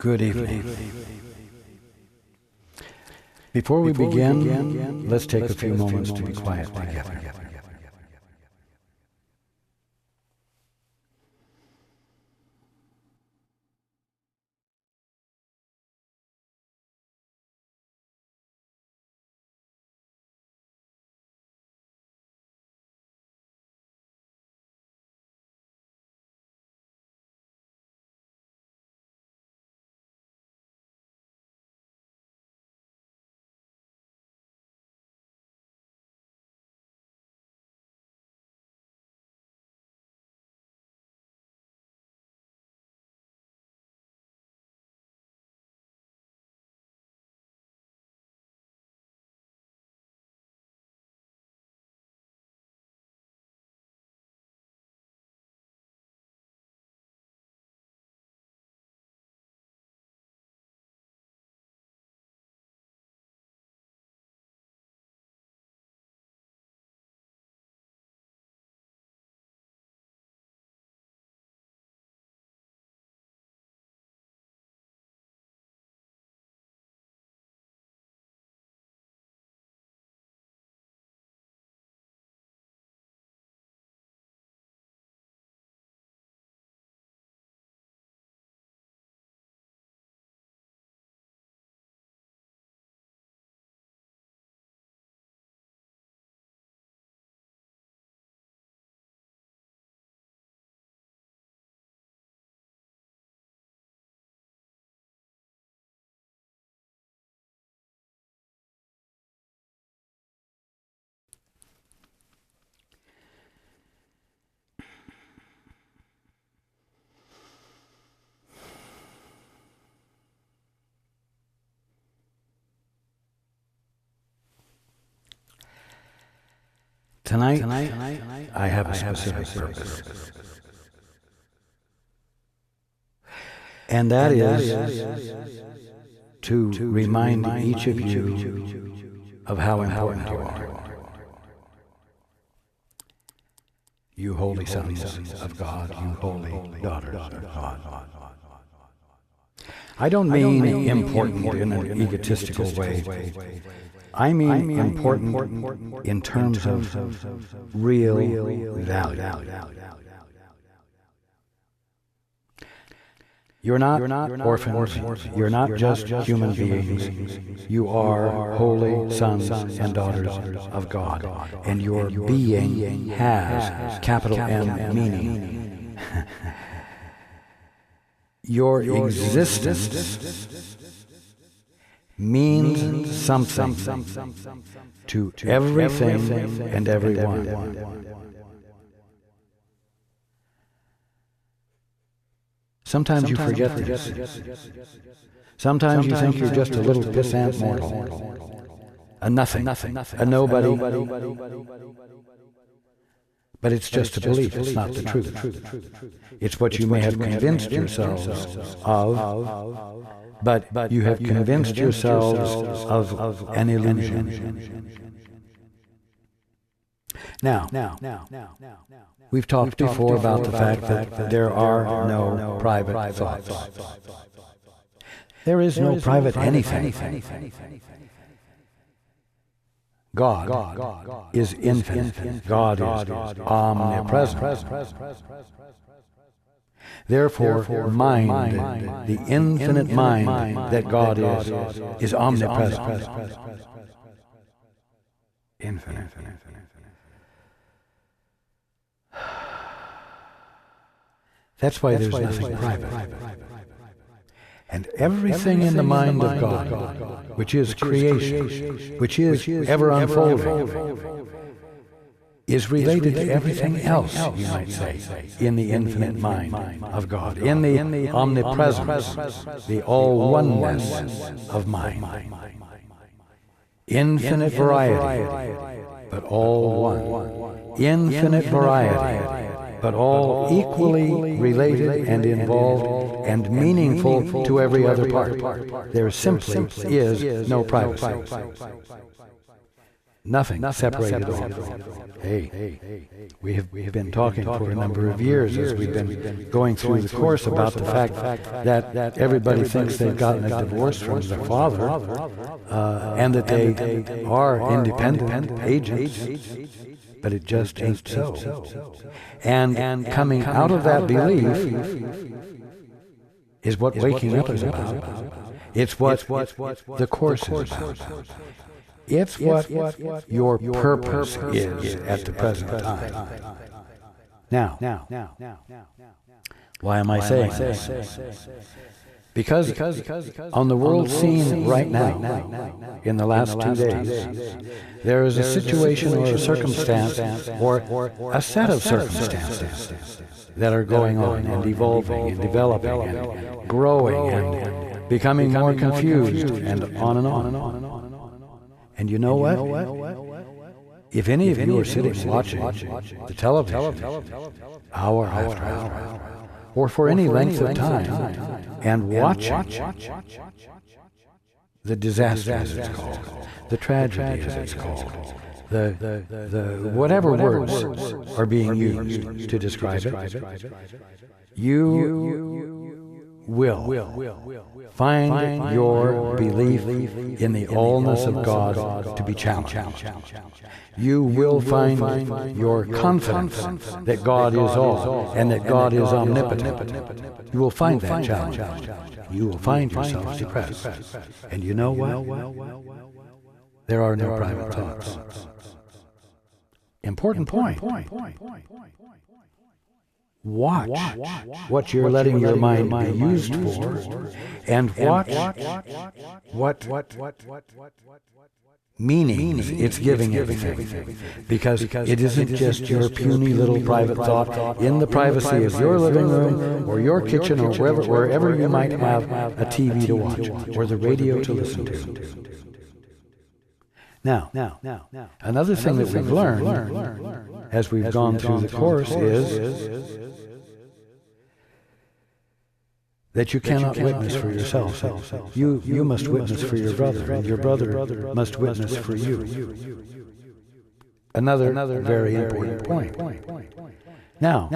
Good evening. Before we begin, let's take a few moments to be quiet together. Tonight, I have a specific purpose. And that is to remind each of you of how important you are. You holy sons of God, you holy daughters of God. I don't mean important in an egotistical way. I mean important in terms of real value. You're not orphans. You're not just human beings. You are holy sons and daughters of God. And your being has capital M meaning. Your existence means something to everything and everyone. Sometimes you forget this. Sometimes you think you're just a little pissant mortal, a nothing, a nobody. But it's just a belief, it's not the truth. It's what you may have convinced yourselves of, but you have convinced yourselves of an illusion. Now, we've talked before about the fact that there are no private thoughts. There is no private anything. God is infinite. God is omnipresent. Therefore, mind, the infinite mind that God is omnipresent. Infinite. That's why there's nothing private. And everything in the mind of God, which is creation, which is ever unfolding, is related to everything else, you might say, in the infinite mind of God, in the omnipresence, the all-oneness of mind. Infinite variety, but all one. Infinite variety, but all equally related and involved and meaningful to every other part. There simply is no privacy. Nothing separated off. Hey, we have been talking for a number of years as we've been going through the course about the fact that everybody thinks they've gotten a divorce from their father, and that they are independent agents, but it just ain't so. And coming out of that belief is what waking up is about. It's what the course is about. It's what your purpose is at the present time. Now, why am I saying this? Because on the world scene right now, in the last 2 days, there is a situation or a circumstance or a set of circumstances that are going on and evolving and developing and growing and becoming more confused and on and on and on and on. And you know what? If any of you are sitting watching the television hour after hour, or for any length of time, and watching the disaster, as it's called, the tragedy, as it's called, the whatever words are being used to describe it, you will find your belief in the allness of God to be challenged. You will find your confidence that God is all and that God is omnipotent. You will find that challenged. You will find yourself depressed. And you know what? There are no private thoughts. Important point. Watch what you're letting your mind be used for, and watch what meanings it's giving everything. Because it isn't just your puny little private thought in the privacy of your living room or your kitchen or wherever you might have a TV to watch or the radio to listen to. Now, another thing that we've learned as we've gone through the course is that you cannot witness for yourself. You must witness for your brother, and your brother must witness for you. Another very important point. Now,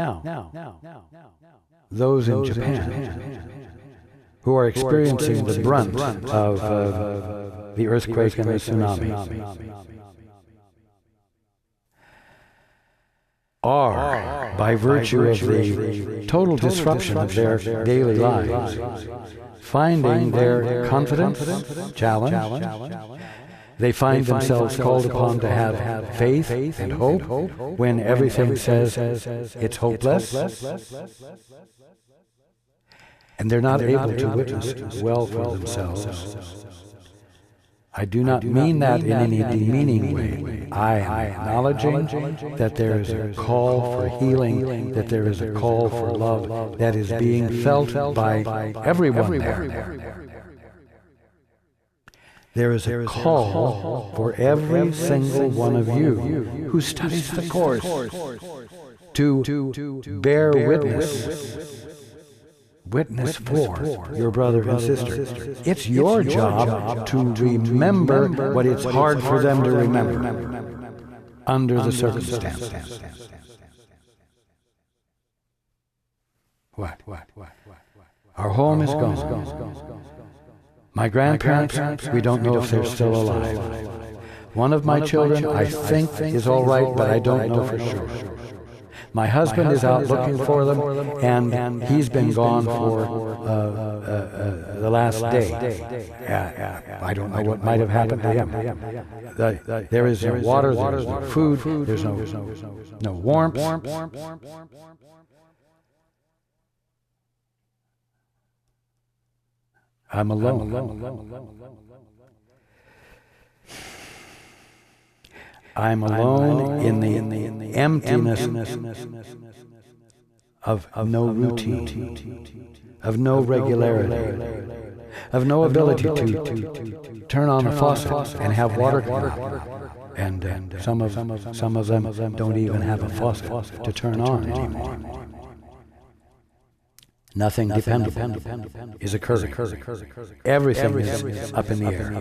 those in Japan who are experiencing the brunt of the earthquake and the tsunami are, by virtue of the total disruption of their daily lives, finding their confidence challenged. They find themselves called upon to have faith and hope when everything says it's hopeless. And they're not able to witness well for themselves. I do not mean that in any demeaning way. I am acknowledging that there is a call for healing, that there is a call for love that is being felt by everyone there. There is a call for every single one of you who studies the course to bear witness for your brother and sister. It's your job to remember what it's hard for them to remember under the circumstances. What? Our home is gone. My grandparents, we don't know if they're still alive. One of my children, I think, is all right, but I don't know for sure. My husband is out looking for them, and he's been gone for the last day. I don't know what might have happened to him. There is no water, there's no food, there's no warmth. I'm alone. I'm alone in the emptiness of no routine, of no regularity, of no ability to turn on the faucet and have water come out. And some of them don't even have a faucet to turn on anymore. Nothing dependable is occurring. Everything is up in the air.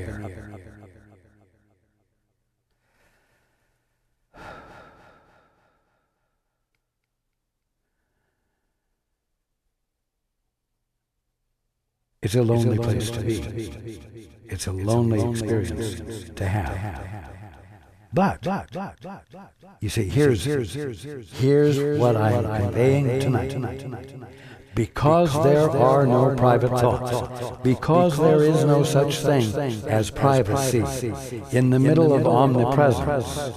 It's a lonely place to be. It's a lonely experience to have. But you see, here's what I'm conveying tonight. Because there are no private thoughts, because there is no such thing as privacy in the middle of omnipresence,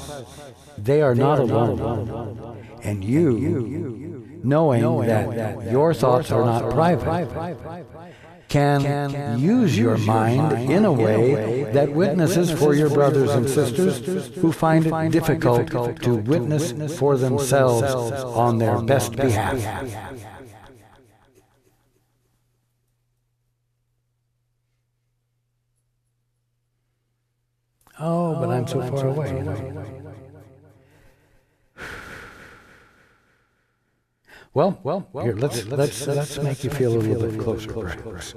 they are not alone. And you, knowing that your thoughts are not private, can use your mind in a way that witnesses for your brothers and sisters who find it difficult to witness for themselves on their best behalf. Oh, but I'm so far away. Well, here, let's make you feel a little bit closer, perhaps.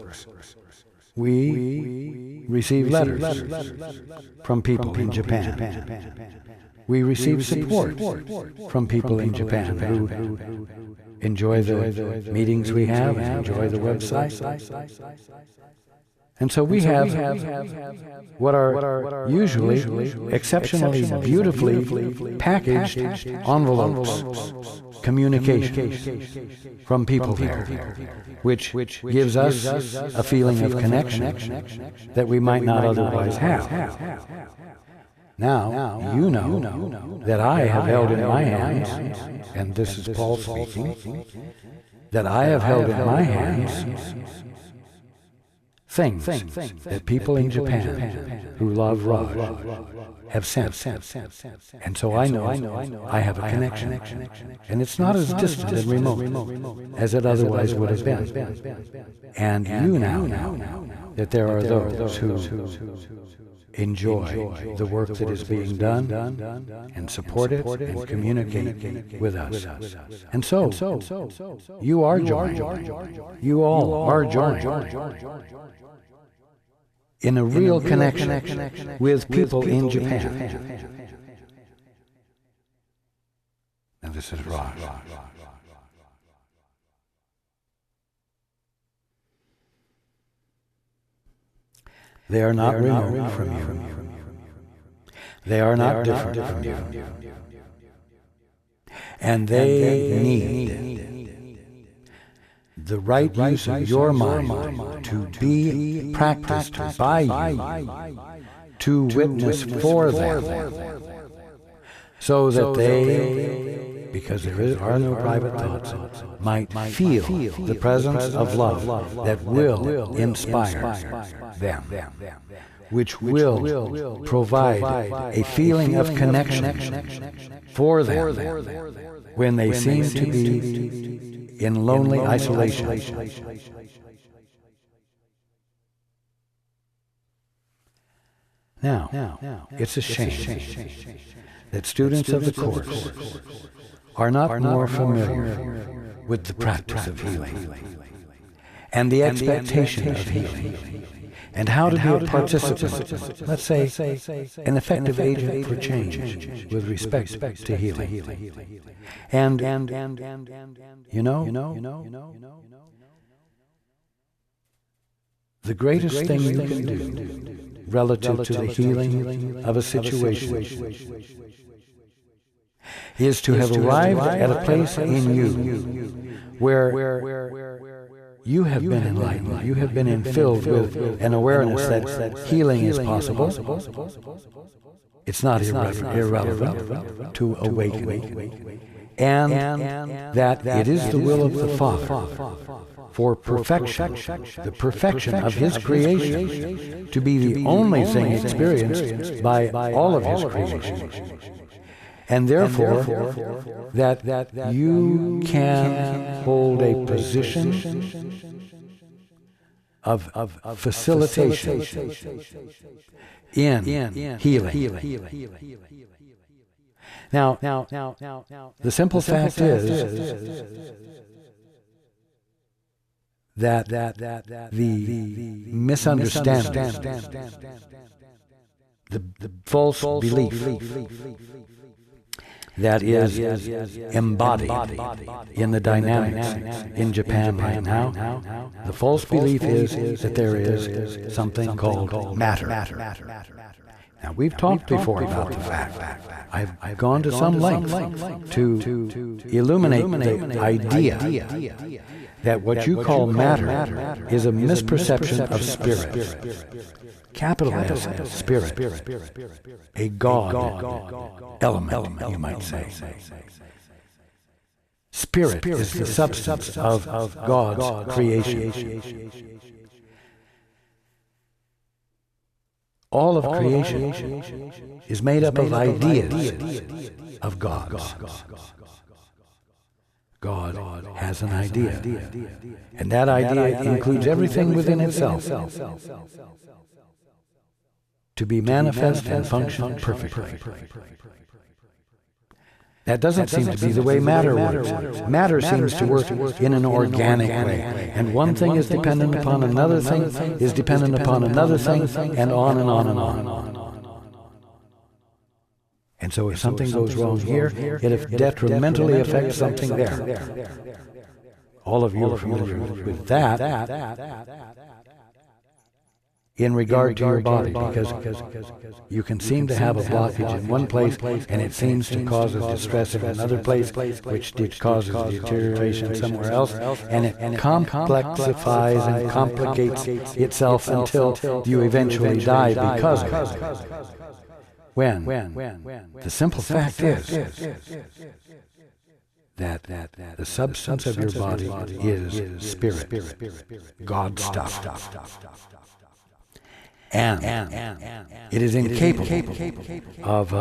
We receive letters from people in Japan. We receive support from people in Japan who enjoy the meetings we have and enjoy the website. And so we have what are usually exceptionally beautifully packaged envelopes, communications from people there, which gives us a feeling of connection that we might not otherwise have. Now, you know that I have held in my hands, and this is Paul speaking, that I have held in my hands things that people in Japan who love Raj have sent. And so I know I have a connection. And it's not as distant and remote as it otherwise would have been. And you now know that there are those who enjoy the work that is being done and support it and communicate with us. And so, you are joined. You all are joined in a real connection with people in Japan. Now this is Raj. They are not removed from you. They are not different from you. And they need the right use of your mind to be practiced by you, to witness for them, so that they, because there are no private thoughts, might feel the presence of love that will inspire them, which will provide a feeling of connection for them when they seem to be in lonely isolation. Now, it's a shame that students of the course are not more familiar with the practice of healing and the expectation of healing, and how to be a participant, let's say, an effective agent for change with respect to healing. And you know, the greatest thing you can do relative to the healing of a situation is to have arrived at a place in you where you have been enlightened, you have been filled with an awareness that healing is possible. It's not irrelevant to awakening, and that it is the will of the Father for perfection, the perfection of His creation, to be the only thing experienced by all of His creation. And therefore, that you can hold a position of facilitation in healing. Now, the simple fact is that the misunderstanding, the false belief that is embodied in the dynamics in Japan right now. The false belief is that there is something called matter. Now, we've talked before about the fact. I've gone to some length to illuminate the idea that what you call matter is a misperception of spirit. Capital S, spirit. A God element, you might say. Spirit is the substance of God's creation. All of creation is made up of ideas of gods. God has an idea, and that idea includes everything within itself to be manifest and function perfectly. That doesn't seem to be the way matter works. Matter seems to work in an organic way, and one thing is dependent upon another thing, is dependent upon another thing, and on and on and on. And so if something goes wrong here, it detrimentally affects something there. All of you are familiar with that in regard to your body, because you can seem to have a blockage in one place, and it seems to cause a distress in another place, which causes deterioration somewhere else, and it complexifies and complicates itself until you eventually die because of it. When the simple fact is that the substance of your body is spirit, God stuff. And it is incapable of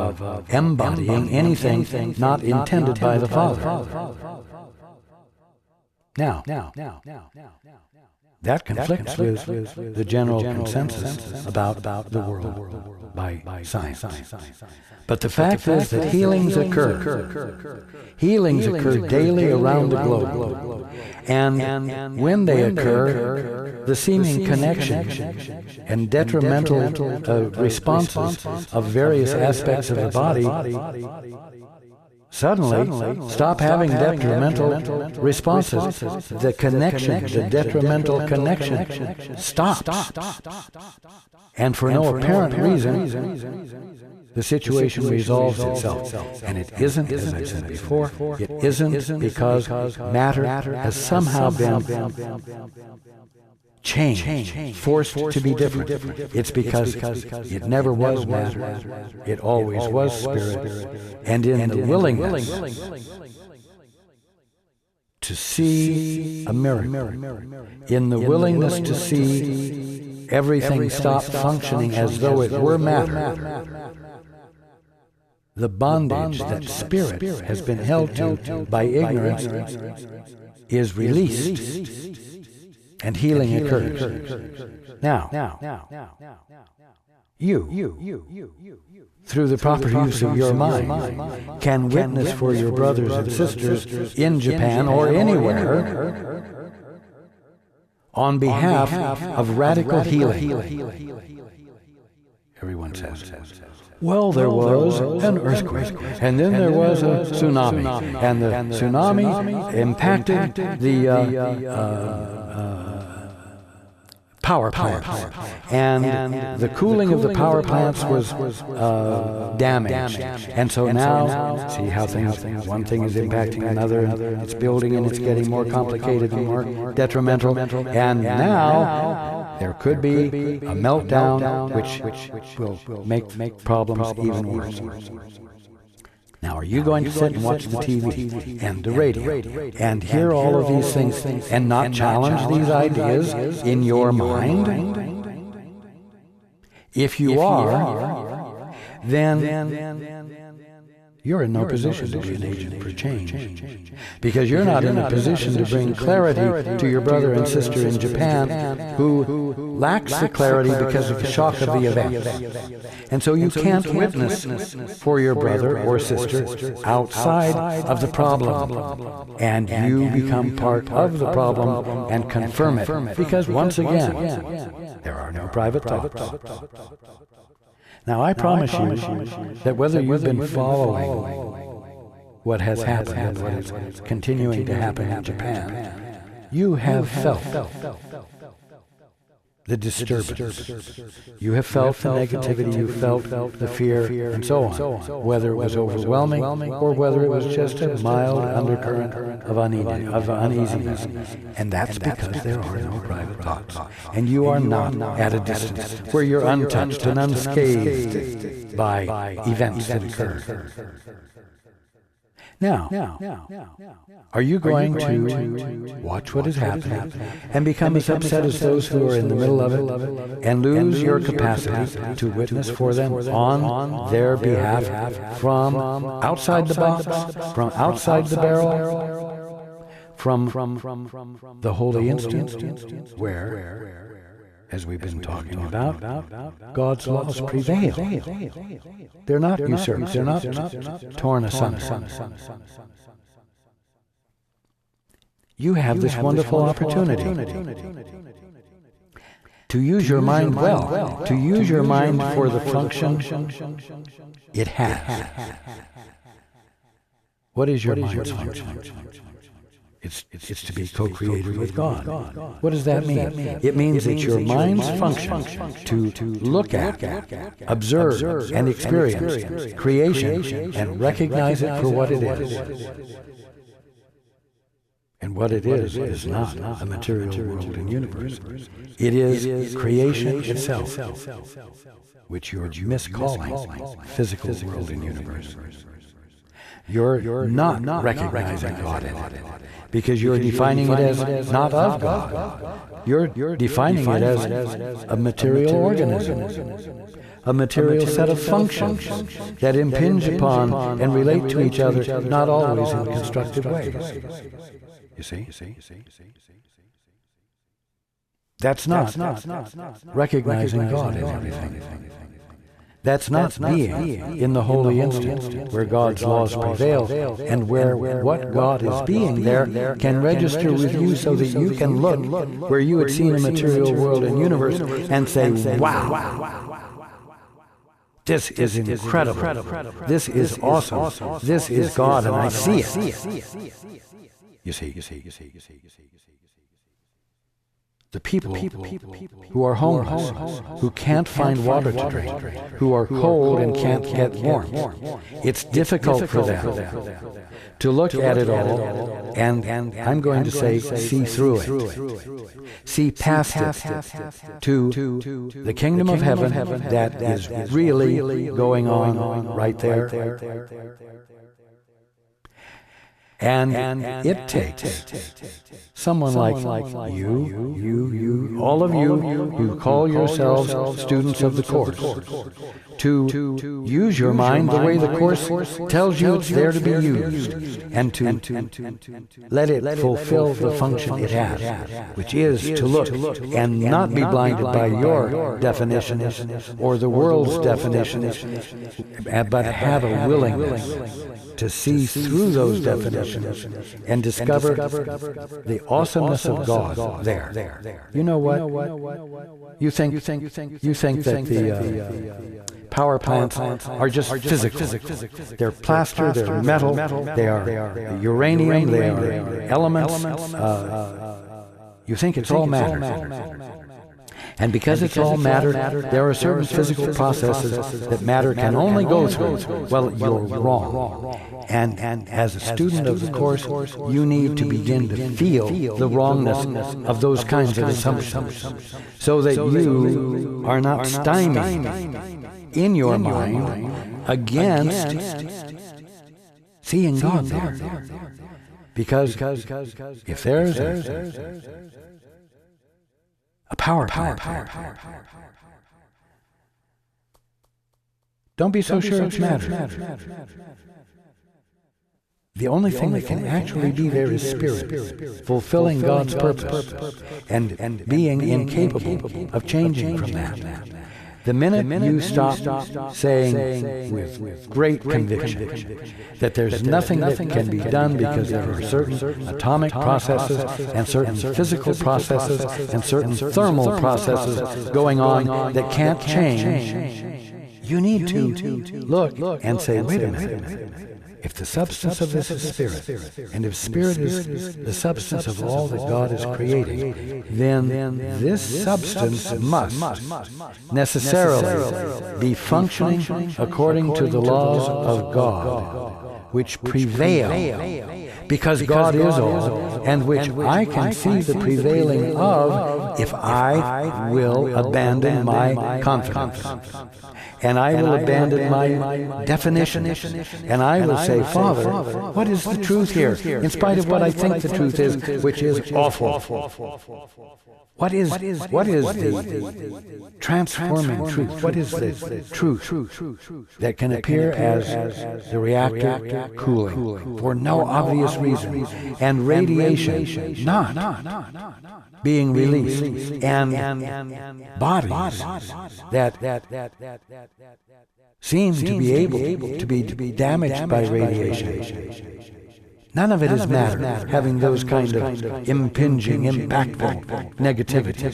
embodying anything not intended by the Father. Now, that conflicts with the general consensus about the world by science. But the fact is that healings occur. Healings occur daily around the globe. And when they occur, the seeming connection and detrimental responses of various aspects of the body suddenly stop having detrimental responses. The connection, the detrimental connection stops. And for no apparent reason, the situation resolves itself. And it isn't, as I said before, it isn't because matter has somehow been changed, forced to be different. It's because it never was matter. It always was spirit. And in the willingness to see a miracle, in the willingness to see everything stop functioning as though it were matter, the bondage that spirit has been held to by ignorance is released, and healing occurs. Now, you, through the proper use of your mind, can witness for your brothers and sisters in Japan or anywhere on behalf of radical healing. Everyone says, well, there was an earthquake, and then there was a tsunami, and the tsunami impacted the power plants, and the cooling of the power plants was damaged. And so now, see how one thing is impacting another, and it's building and it's getting more complicated and more detrimental, and now there could be a meltdown which will make problems even worse. Now, are you going to sit and watch the TV and the radio and hear all of these things and not challenge these ideas in your mind? If you are, then you're in no position to be an agent for change, because you're not in a position to bring clarity to your brother and sister in Japan who lacks the clarity because of the shock of the event. And so you can't witness for your brother or sister outside of the problem, and you become part of the problem and confirm it, because once again, there are no private thoughts. Now, I promise you that whether you've been following what has happened and what is continuing to happen in Japan, you have felt the disturbance. You have felt the negativity, you felt the fear, and so on, whether it was overwhelming or whether it was just a mild undercurrent of uneasiness. And that's because there are no private thoughts. And you are not at a distance where you're untouched and unscathed by events that occur. Now, are you going to watch what is happening and become as upset as those who are in the middle of it and lose your capacity to witness for them on their behalf from outside the box, from outside the barrel, from the holy instant where, as we've been talking about, God's laws prevail. They're not usurped. They're not torn asunder. You have this wonderful opportunity to use your mind well, to use your mind for the function it has. What is your mind's function? It's to be co-created with God. What does that mean? It means it's your mind's function to look at, observe, and experience creation and recognize it for what it is. And what it is not a material world and universe. It is creation itself, which you're miscalling physical world and universe. You're not recognizing God in it, because you're defining it as not of God. You're defining it as a material organism, a material set of functions that impinge upon and relate to each other, not always in constructive ways. You see? That's not recognizing God in everything. That's not being in the holy instant, where God's laws prevail, and where what God is being there can register with you so that you can look where you had seen a material world and universe and say, wow, this is incredible, this is awesome, this is God, and I see it. You see. The people who are homeless, who can't find water to drink, who are cold and can't get warm. It's difficult for them to look at it all and I'm going to say, see through it. See past it to the kingdom of heaven that is really going on right there. And it takes someone like you, all of you who call yourselves students of the Course, to use your mind the way the Course tells you it's there to be used, and to let it fulfill the function it has, which is to look and not be blinded by your definitions or the world's definitions, but have a willingness to see through those definitions and discover the awesomeness of God there. You know what? You think that the power plants are just physical. They're plaster, they're metal, they are uranium, they are elements. You think it's all matter. And because it's all matter, there are certain physical processes that matter can only go through. Well, you're wrong. And as a student of the Course, you need to begin to feel the wrongness of those kinds of assumptions, so that you are not stymied in your mind against seeing God there. Because if there's a power plant, don't be so sure it's matter. The only thing that can actually be there is spirit, fulfilling God's purpose, and being incapable of changing from that. The minute you stop saying with great conviction that there's nothing that can be done because there are certain atomic processes and certain physical processes and certain thermal processes going on that can't change, you need to look and say, wait a minute. If the substance of this is spirit, and if spirit is the substance of all that God is creating, then this substance must necessarily be functioning according to the laws of God, which prevail, because God is all, and which I can see the prevailing of if I will abandon my confidence. And I will abandon my definition, and I will say, Father, what is the truth here, in spite of what I think the truth is, which is awful? What is the transforming truth? What is the truth that can appear as the reactor cooling for no obvious reason, and radiation not being released, and bodies that seem to be able to be damaged by radiation? None of it is matter, having those kind of impinging, impactful negativity.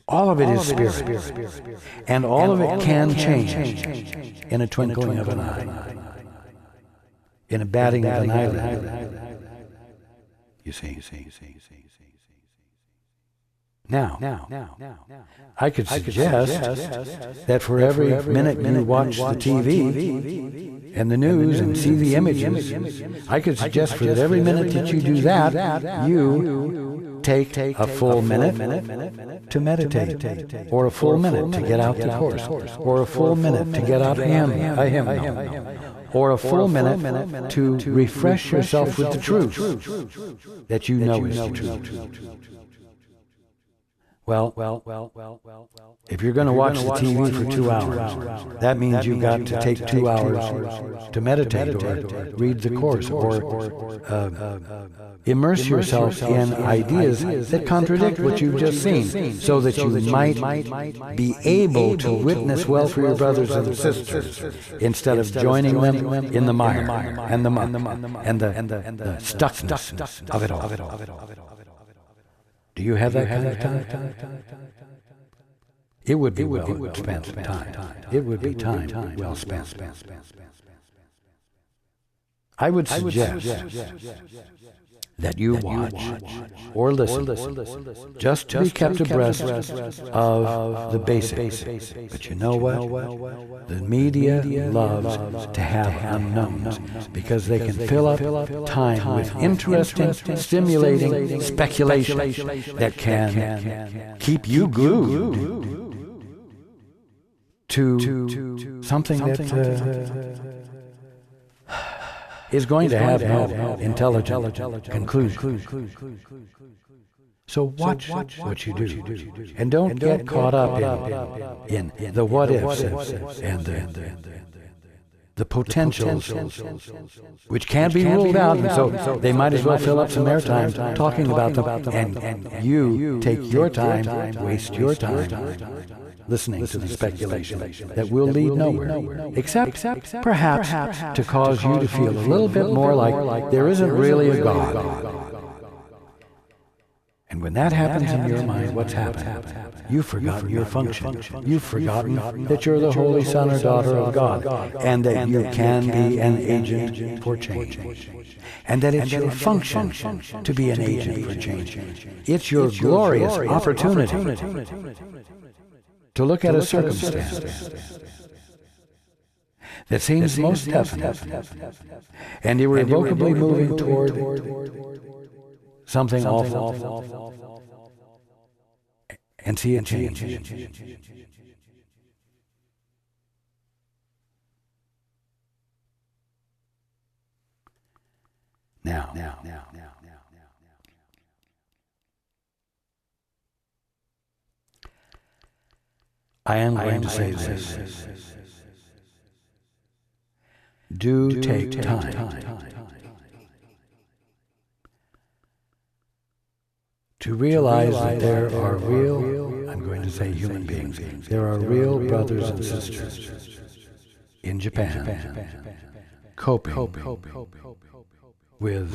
All of it is spirit, and all of it can change in a twinkling of an eye, in a batting of an eyelid. You see. Now, I could suggest that for every minute you watch the TV and the news and see the images, I could suggest for every minute that you do that, you take a full minute to meditate, or a full minute to get out the course, or a full minute to get out a hymn, or a full minute to refresh yourself with the truth that you know is the truth. Well, if you're going to watch the TV for 2 hours, that means you've got to take 2 hours to meditate, or read the course, or immerse yourself in ideas that contradict what you've just seen, so that you might be able to witness well for your brothers and sisters, instead of joining them in the mire and the muck and the stuckness of it all. Do you have that kind of time? It would be well spent time. It would be time well spent. I would suggest that you watch or listen, just to be kept abreast of the basics. But you know what? The media loves to have unknowns, because they can fill up time with interesting, stimulating speculation that can keep you glued to something that is going to have no intelligent conclusion. So watch what you do, and don't get caught up in the what ifs and the potentials, which can't be ruled out, and so they might as well fill up some airtime talking about them, and you take your time, waste your time listening to the speculation that will lead nowhere, except perhaps to cause you to feel a little bit more like there isn't really a God. And when that happens in your mind, what's happened? You've forgotten your function. You've forgotten that you're the holy son or daughter of God, and that you can be an agent for change. And that it's your function to be an agent for change. It's your glorious opportunity to look at a circumstance that seems most definite and irrevocably moving toward something awful, and see it change. Now, I am going to say this. Do take time to realize that there are real, I'm going to say human beings, there are real brothers and sisters in Japan coping with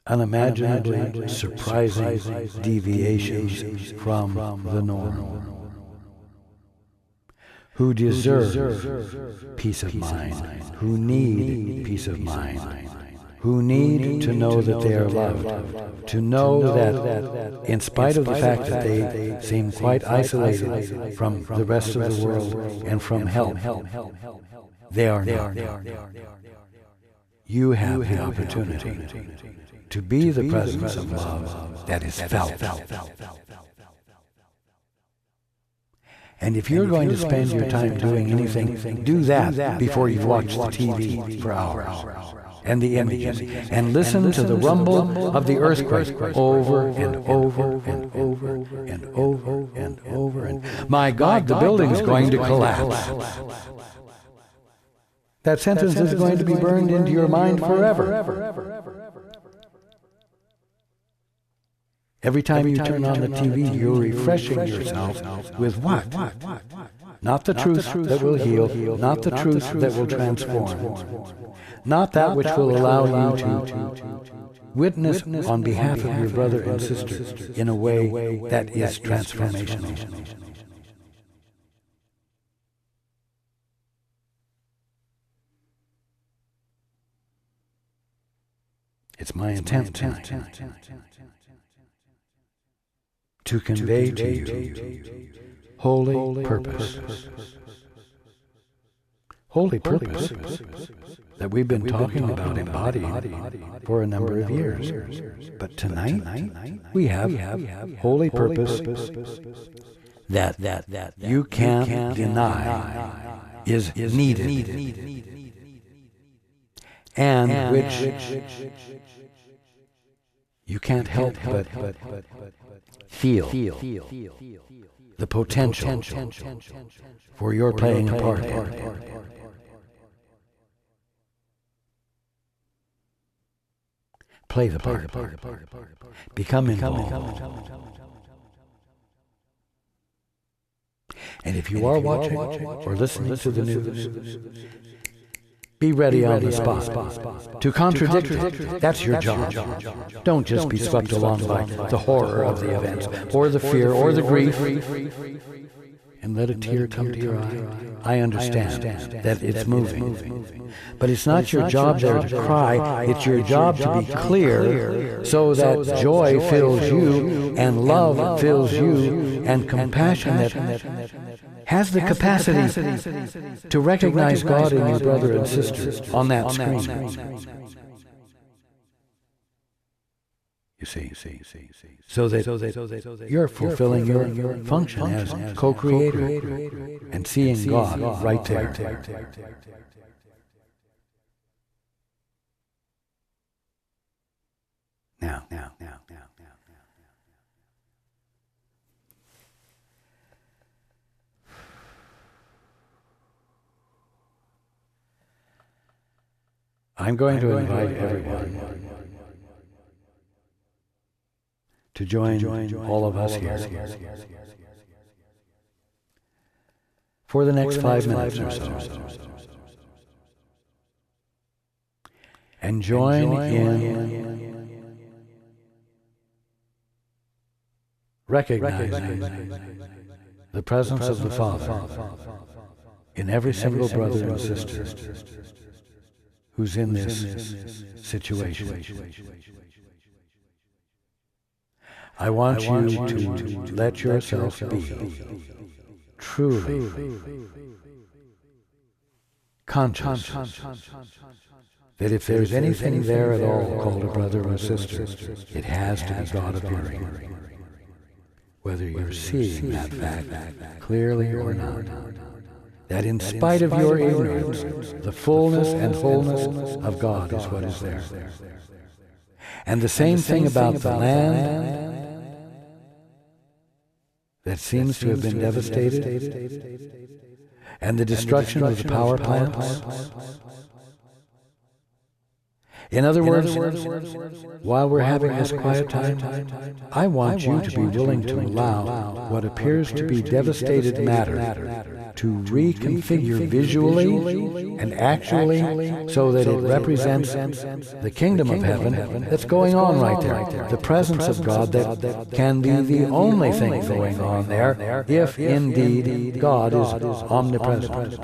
unimaginably surprising deviations from the norm, who deserve peace of mind, who need peace of mind, who need to know that they are loved, to know that in spite of the fact that they seem quite isolated from the rest of the world and from help, they are not. You have the opportunity to be the presence of love that is felt. And if you're going to spend your time doing anything, do that before you watch the TV for hours and the images, and listen to the rumble of the earthquake over and over and over and over and over. And my God, the building's going to collapse. That sentence is going to be burned into your mind forever. Every time you turn on the TV, you're refreshing yourself with what? Not the truth that will heal, not the truth that will transform, not that which will allow you to witness on behalf of your brother and sister in a way that is transformational. It's my intent tonight to convey to you holy purpose. Holy purpose that we've been talking about embodying for a number of years. But tonight we have holy purpose that you can't deny is needed, and which you can't help but feel the potential for your playing a part. Play the part. Become involved. And if you are watching or listening to the news, be ready on the spot to contradict it. That's your job. Don't just be swept along by the horror of the events, or the fear, or the grief, and let a tear come to your eye. I understand that it's moving. But it's not your job there to cry. It's your job to be clear so that joy fills you, and love fills you, and compassion that has the capacity to recognize God in your brother and sister on that screen. You see, so that you're fulfilling your function as co-creator and seeing God right there. Now. I'm going to invite everyone to join all of us here for the next 5 minutes or so, and join in recognizing the presence of the Father in every single brother and sister who's in this situation. I want you to let yourself be truly conscious that if there's anything there at all called a brother or sister, it has to be God appearing, whether you're seeing that fact clearly or not. That in spite of your ignorance, the fullness and wholeness of God is what is there. And the same thing about the land that seems to have been devastated, and the destruction of the power plants. In other words, while we're having this quiet time, I want you to be willing to allow what appears to be devastated matter to reconfigure visually and actually so that it represents the kingdom of heaven that's going on right there. The presence of God that can be the only thing going on there if indeed God is omnipresent.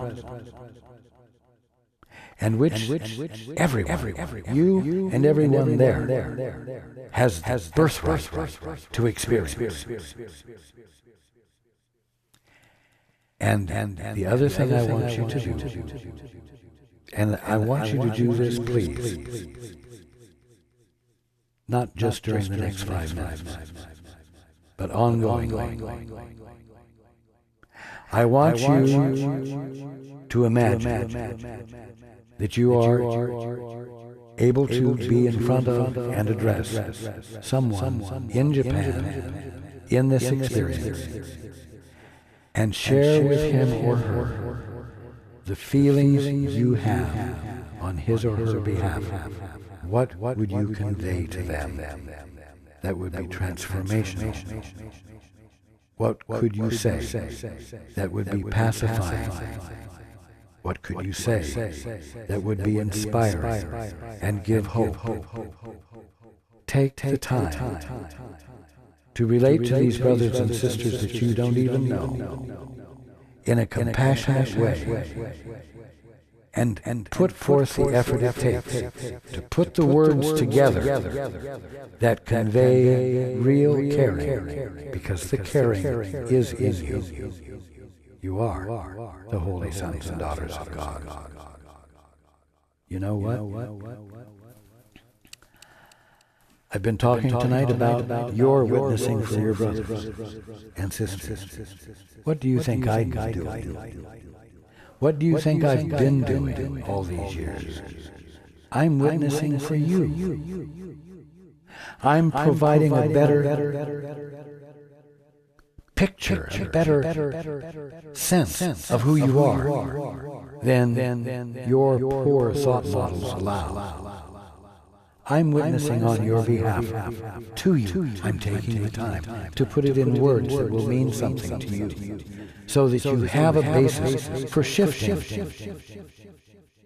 And which everyone, you and everyone there, has birthright to experience. And the other thing I want you to do, and I want you to do this, please, not just during the next 5 minutes, but ongoing. I want you to imagine that you are able to be in front of and address someone in Japan in this experience and share with him or her the feelings you have on his or her behalf. What would you convey to them that would be transformational? What could you say that would be pacifying? What could you say that would be inspiring and give hope? Take the time to relate to these brothers and sisters that you don't even know in a compassionate way, and put forth the effort it takes to put the words together that convey real caring, because the caring is in you. You are the holy sons and daughters of God. You know what? I've been talking tonight about your witnessing for your brothers and sisters. What do you think I'm doing? What do you think I've been doing all these years? I'm witnessing for you. I'm providing a better picture, a better sense of who you are than your poor thought models allow. I'm witnessing on your behalf to you. I'm taking the time to put it in words that will mean something to you, so that you have a basis for shifting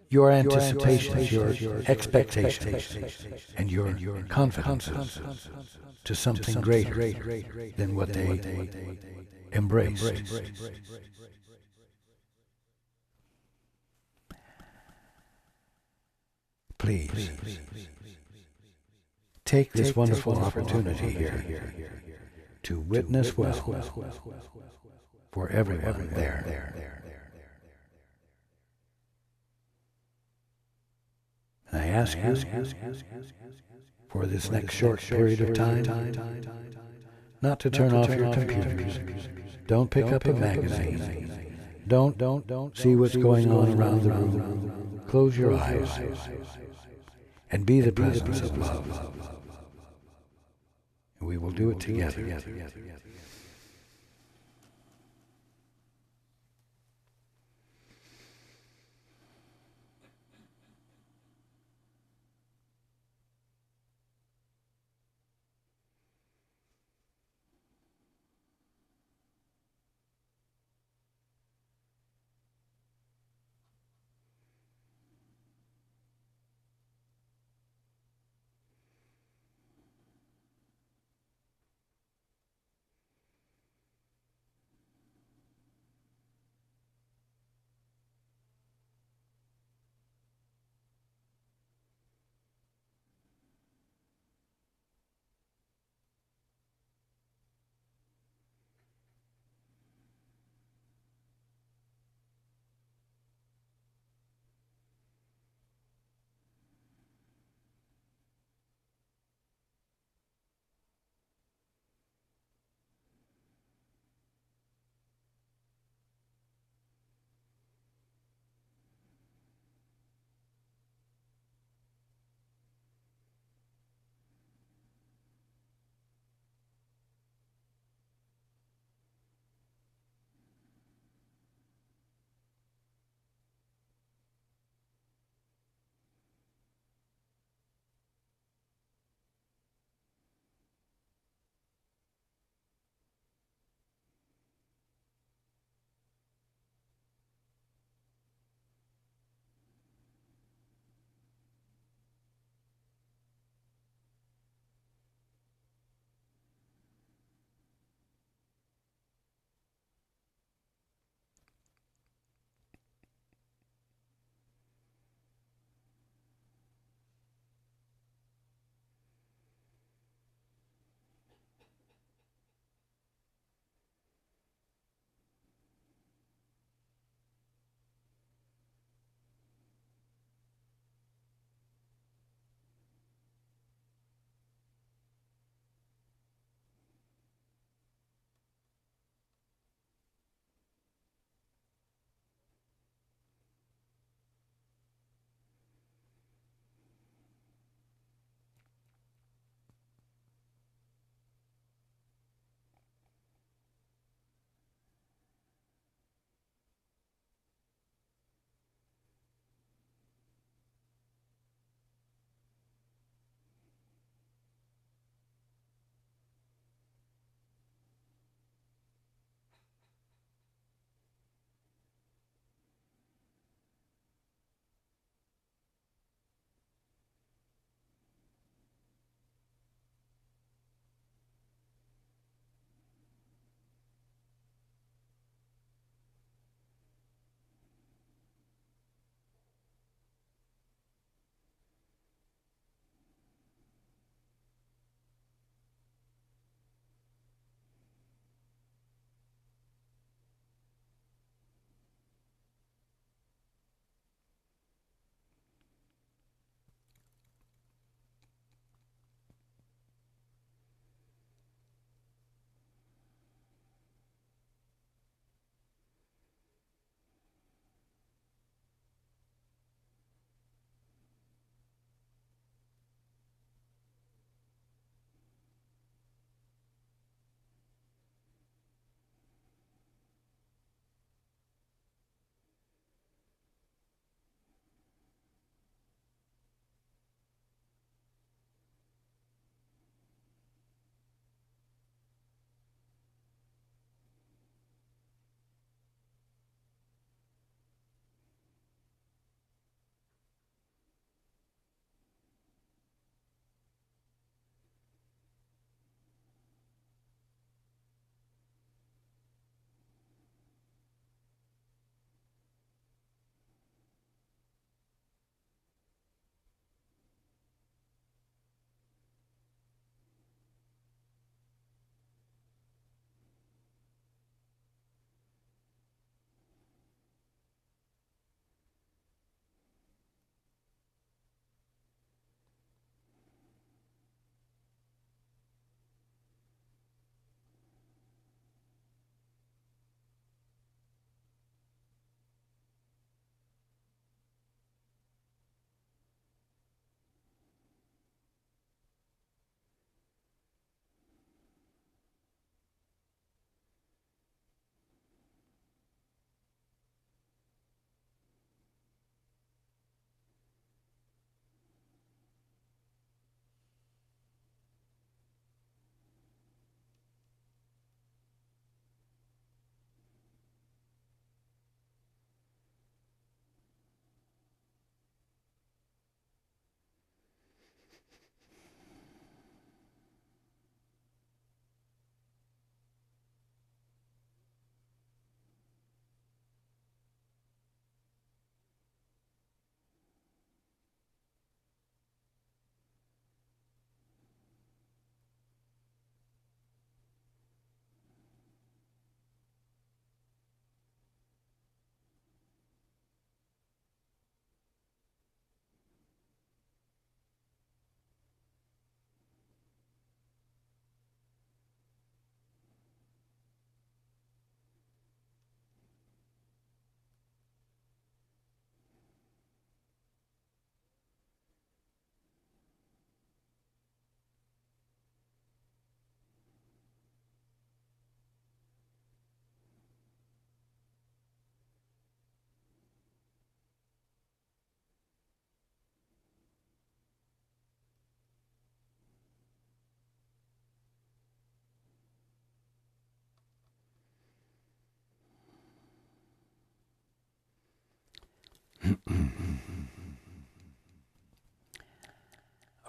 your anticipations, your expectations, and your confidences to something greater than what they embraced. Please take this wonderful opportunity here to witness well for everyone there. And I ask you, for this next short period of time, not to turn off your computers. Don't pick up a magazine. Don't see what's going on around the room. Close your eyes and be the presence of love. And we will do it together.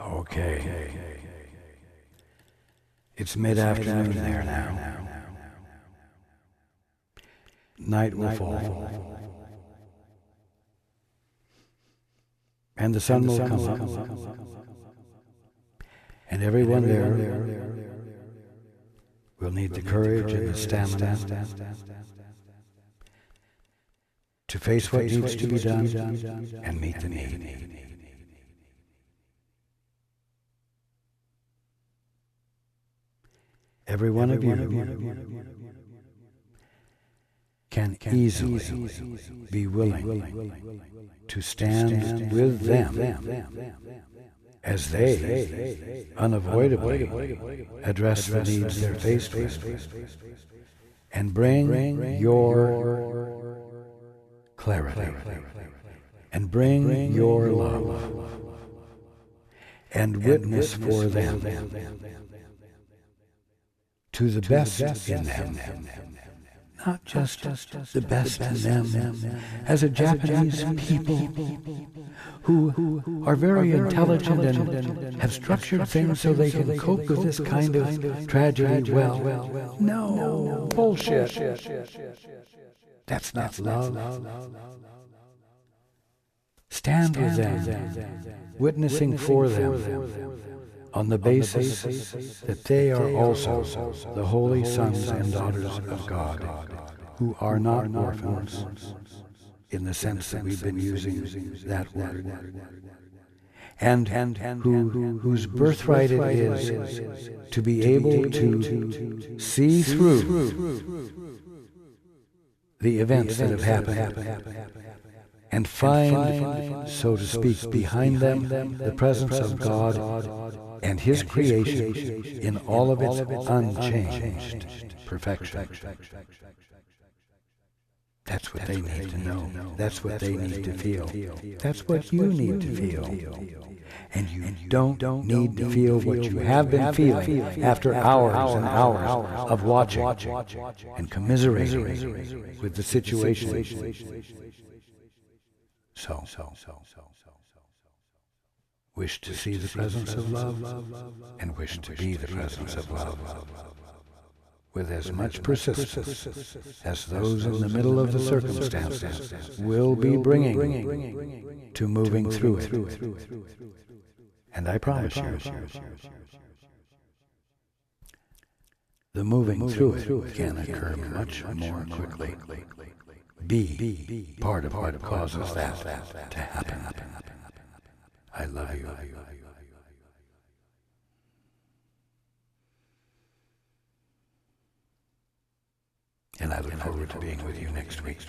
Okay. It's mid-afternoon there now. Night will fall. And the sun will come up. And everyone there will need the courage and the stamina to face what needs to be done and meet the need. Every one of you can easily be willing to stand with them as they unavoidably address the needs they're faced with and bring your clarity and bring your love and witness for them to the best in them, not just the best in them as a Japanese people who are very intelligent and have structured things so they can cope with this kind of tragedy well. No, bullshit. That's not love. Stand with them, witnessing for them, on the basis that they are also the holy sons and daughters of God, who are not orphans, in the sense that we've been using that word, and whose birthright it is to be able to see through the events that have happened and find, so to speak, behind them the presence of God and His creation in all of its unchanged perfection. That's what they need to know. That's what they need to feel. That's what you need to feel. And you don't need to feel what you have been feeling after hours and hours of watching and commiserating with the situation. So, wish to see the presence of love and wish to be the presence of love with as much persistence as those in the middle of the circumstances will be bringing to moving through it. And I promise you, the moving through it can occur much more quickly. Be part of what causes that to happen. I love you. And I look forward to being with you next week.